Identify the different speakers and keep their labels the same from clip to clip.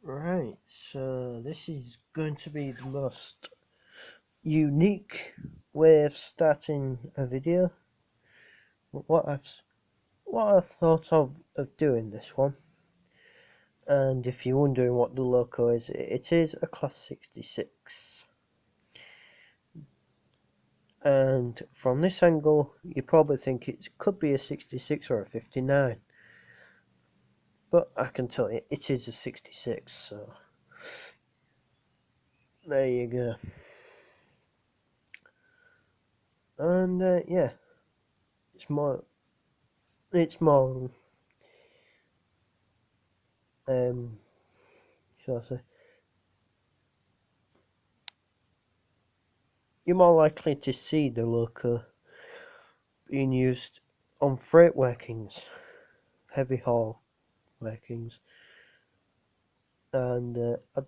Speaker 1: Right, so this is going to be the most unique way of starting a video. What I've what I've thought of doing this one, and if you're wondering what the loco is, it is a Class 66. And from this angle, you probably think it could be a 66 or a 59, but I can tell you it is a 66. So there you go. And yeah, it's more it's more um shall I say, you're more likely to see the loco being used on freight workings, heavy haul workings, and I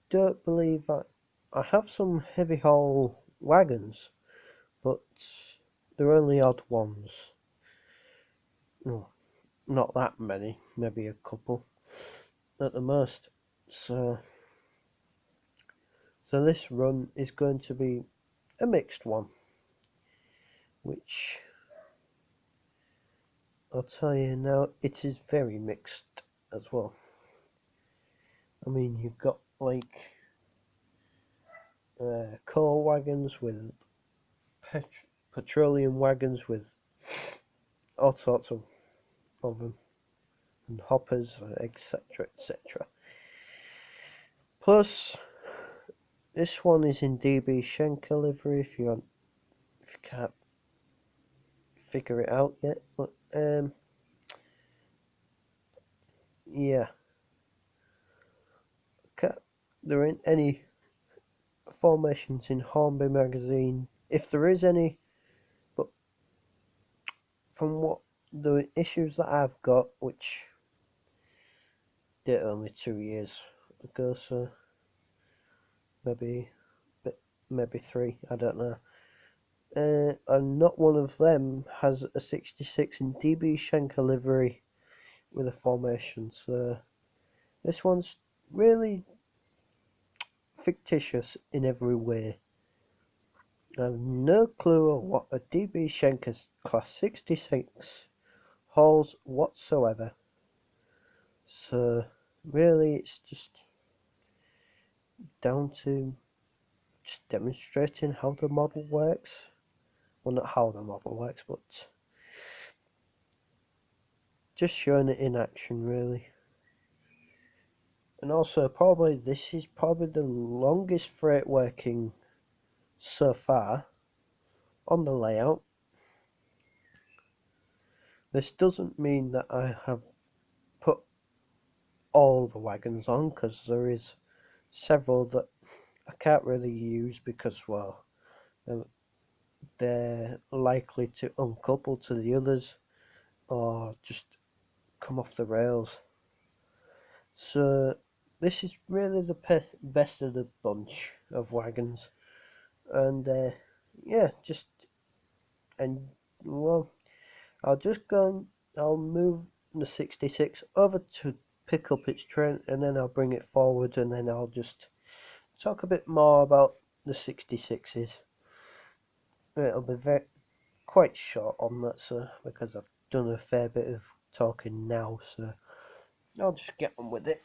Speaker 1: don't believe I have some heavy haul wagons, but they're only odd ones. No, not that many, maybe a couple at the most. So, so this run is going to be a mixed one, which I'll tell you now, it is very mixed as well. I mean, you've got like coal wagons with pet- petroleum wagons with all sorts of them, and hoppers, etc., etc. Plus, this one is in DB Schenker livery. If you can't figure it out yet, but yeah, can't, there ain't any formations in Hornby magazine. If there is any, but from what the issues that I've got, which did only 2 years ago, so maybe, maybe three, I don't know. And not one of them has a 66 in DB Schenker livery with a formation, so this one's really fictitious in every way. I have no clue what a DB Schenker's Class 66 hauls whatsoever. So really, it's just down to just demonstrating how the model works. Well, not how the model works, but just showing it in action, really. And also, probably this is probably the longest freight working so far on the layout. This doesn't mean that I have put all the wagons on, because there is several that I can't really use because, well, they're likely to uncouple to the others or just come off the rails. So this is really the best of the bunch of wagons, and yeah, just and well, I'll just go. I'll move the 66 over to pick up its train, and then I'll bring it forward, and then I'll just talk a bit more about the 66s. It'll be quite short on that, so because I've done a fair bit of talking now, so I'll just get on with it.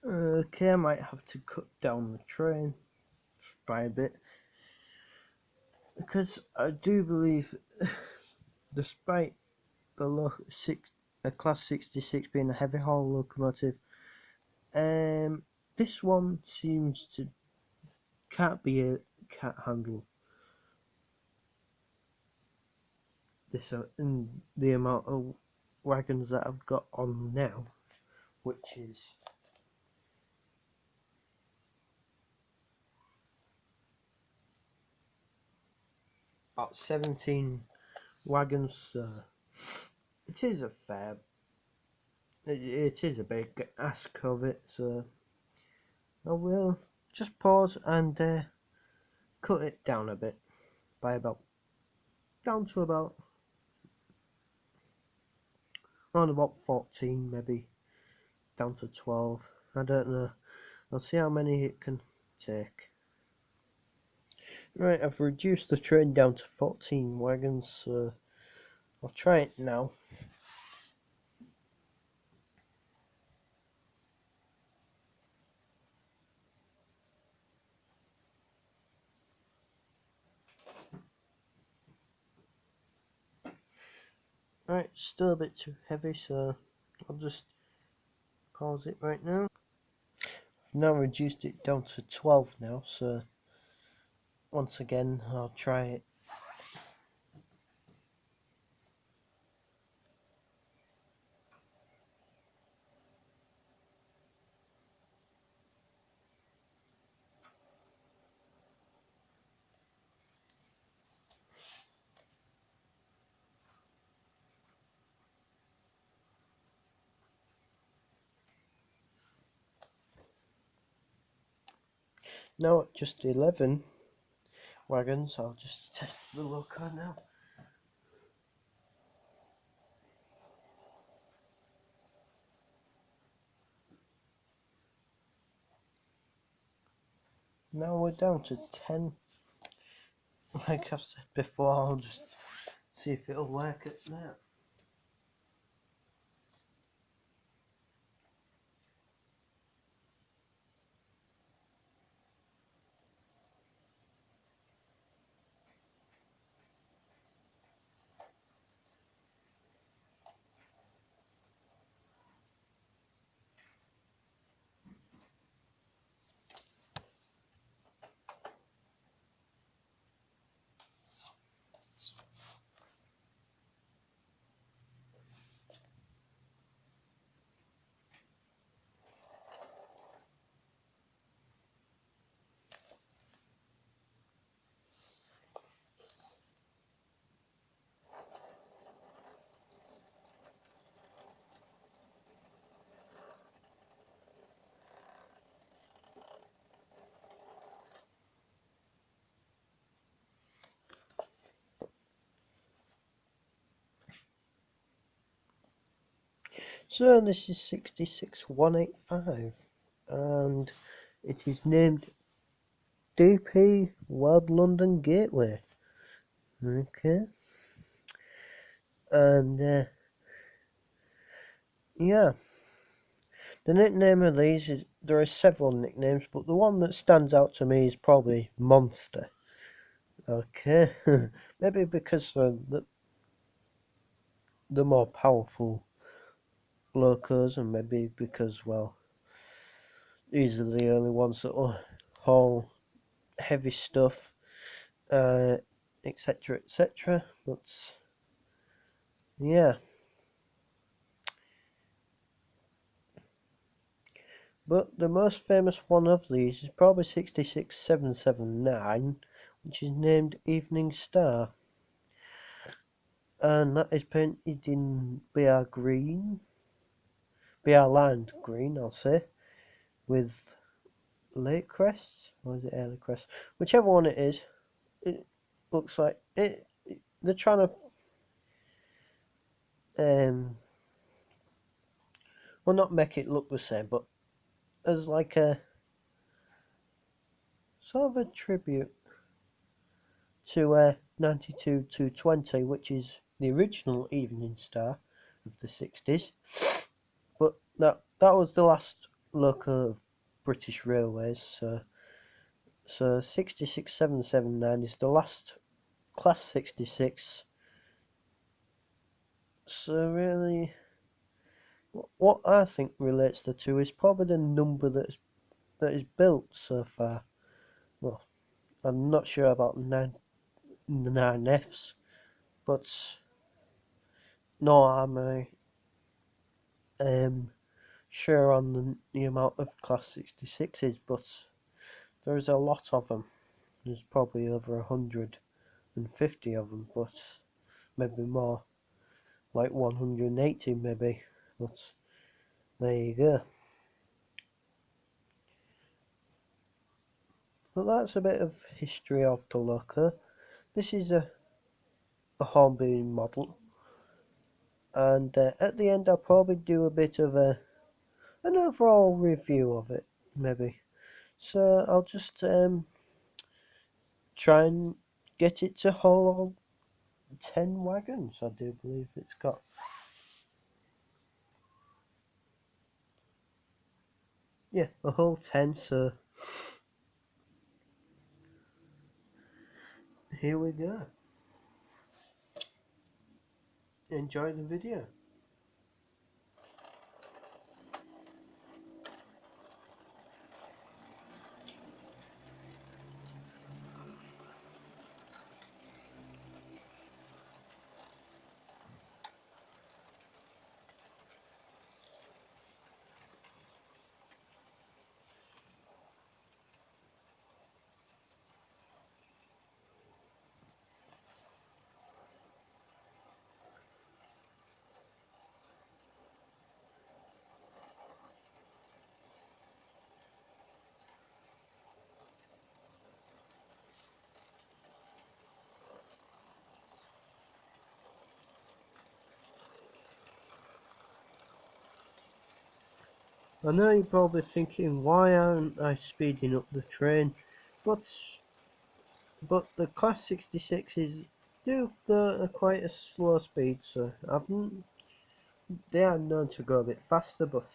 Speaker 1: Okay, I might have to cut down the train by a bit because I do believe, despite the a Class 66 being a heavy haul locomotive, um, this one seems to can't handle this in the amount of wagons that I've got on now, which is about 17 wagons. It is a fair. It is a big ask of it, so I will just pause and cut it down a bit by about down to about around about 14, maybe down to 12. I don't know. I'll see how many it can take. Right, I've reduced the train down to 14 wagons, so I'll try it now. Right, still a bit too heavy, so I'll just pause it right now. I've now reduced it down to 12 now, so once again I'll try it. Now at just 11 wagons, I'll just test the loco now. Now we're down to 10. Like I've said before, I'll just see if it'll work at that. So this is 66185 and it is named DP World London Gateway. Okay. And yeah, the nickname of these is there are several nicknames, but the one that stands out to me is probably Monster. Okay, maybe because the more powerful locos, and maybe because well, these are the only ones that will haul heavy stuff, etc., etc. But yeah. But the most famous one of these is probably 66779, which is named Evening Star. And that is painted in BR green, BR lined green, I'll say, with lake crests, or is it early crest? Whichever one it is, it looks like they're trying to, well, not make it look the same, but as like a sort of a tribute to 92-220, which is the original Evening Star of the 60s. But that was the last loco of British Railways. So 66779 is the last Class 66. So really, what I think relates the two is probably the number that is built so far. Well, I'm not sure about nine Fs, but no, I'm sure on the amount of Class 66s, but there's a lot of them. There's probably over 150 of them, but maybe more, like 180 maybe. But there you go. But that's a bit of history of the loco. This is a Hornby model, and at the end I'll probably do a bit of an overall review of it, maybe. So I'll just try and get it to haul 10 wagons, I do believe it's got. Yeah, a whole 10, so here we go. Enjoy the video. I know you're probably thinking, why aren't I speeding up the train? But the Class 66s do go at quite a slow speed, so they are known to go a bit faster, but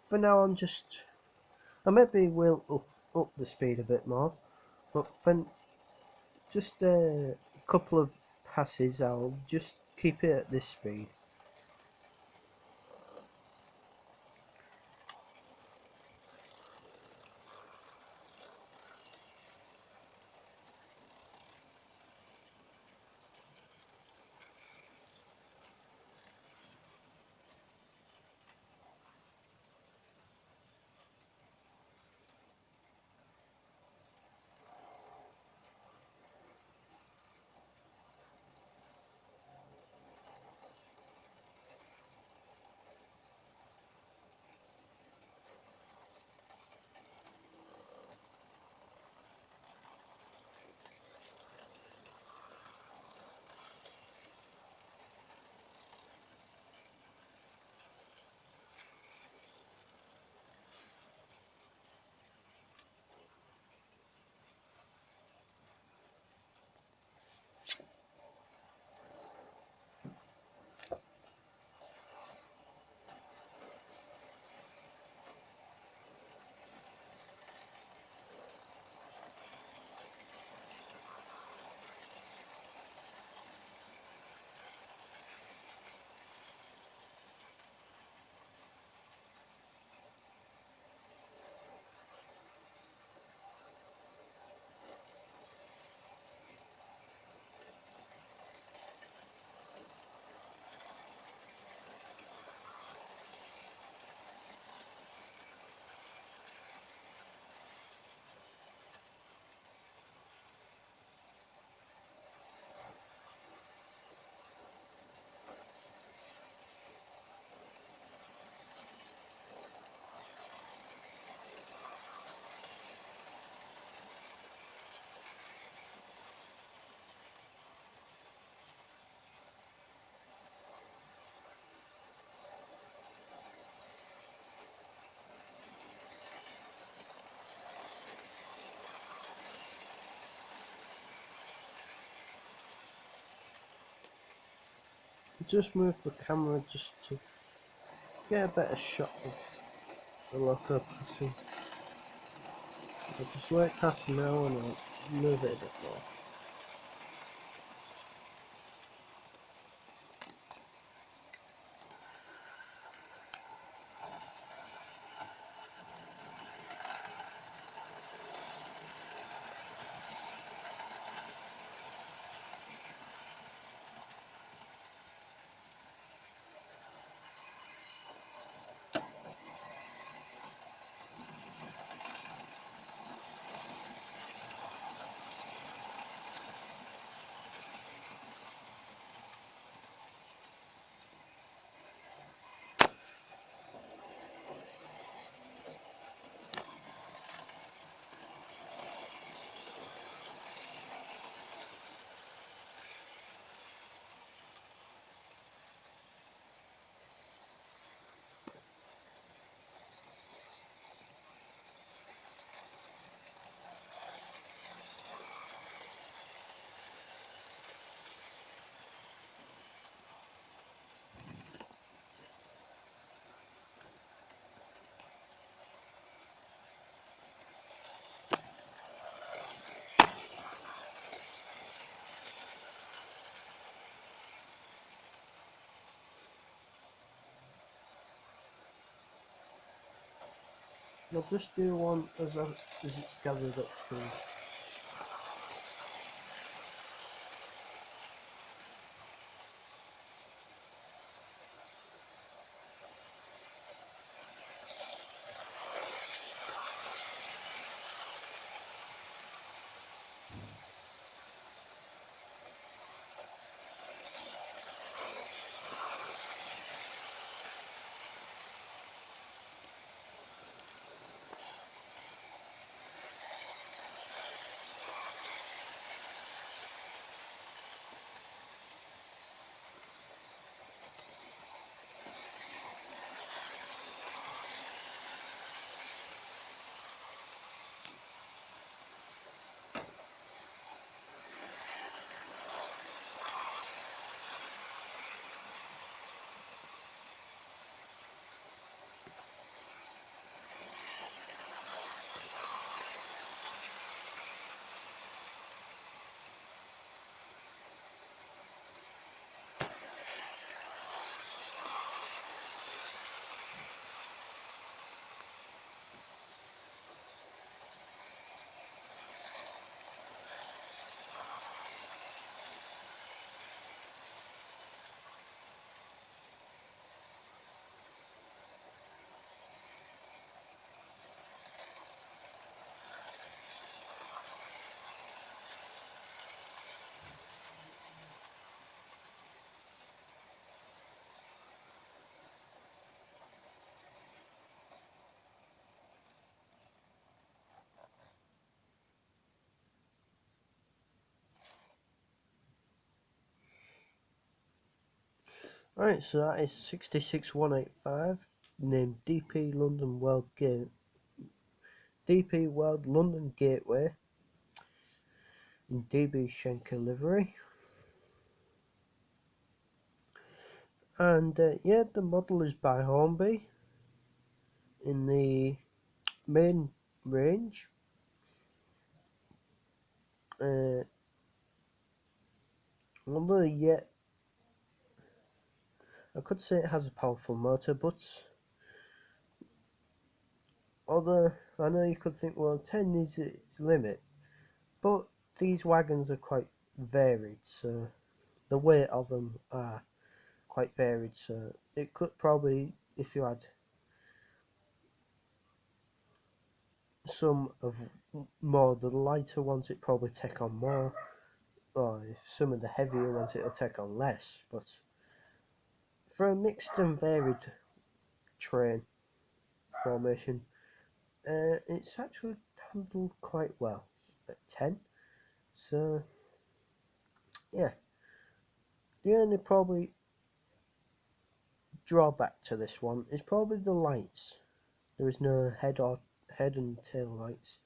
Speaker 1: for now I maybe will up the speed a bit more, but for just a couple of passes I'll just keep it at this speed. Just move the camera just to get a better shot of the loco passing. I'll just let it pass now and I'll move it a bit more. I'll just do one as it's gathered up through. Right, so that is 66185, named DP World London Gateway, in DB Schenker livery. And yeah, the model is by Hornby in the main range. Although yet I could say it has a powerful motor, but although I know you could think, well, 10 is its limit, but these wagons are quite varied, so the weight of them are quite varied, so it could probably, if you had some of more the lighter ones, it probably take on more, or if some of the heavier ones, it'll take on less, but for a mixed and varied train formation, it's actually handled quite well at 10. So yeah, the only probably drawback to this one is probably the lights. There is no head and tail lights,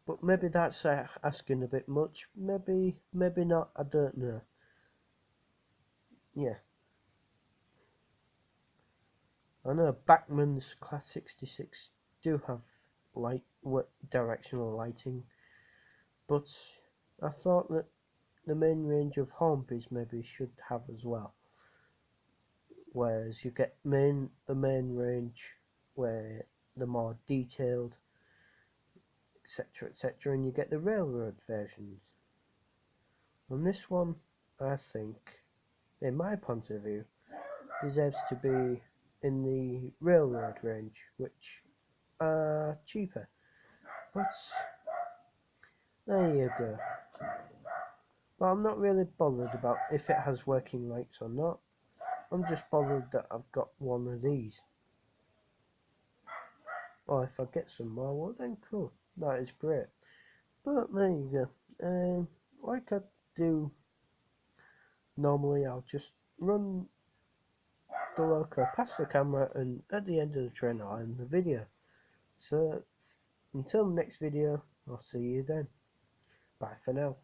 Speaker 1: but maybe that's asking a bit much. Maybe not. I don't know. Yeah. I know Bachmann's Class 66 do have light directional lighting, but I thought that the main range of Hornby's maybe should have as well. Whereas you get the main range where the more detailed, etc., and you get the railroad versions. And this one, I think, in my point of view, deserves to be in the railroad range, which are cheaper. But there you go. But I'm not really bothered about if it has working lights or not. I'm just bothered that I've got one of these. Or if I get some more, well then cool. That is great. But there you go. Like I do normally, I'll just run the loco past the camera, and at the end of the train I'll end the video. So until the next video, I'll see you then. Bye for now.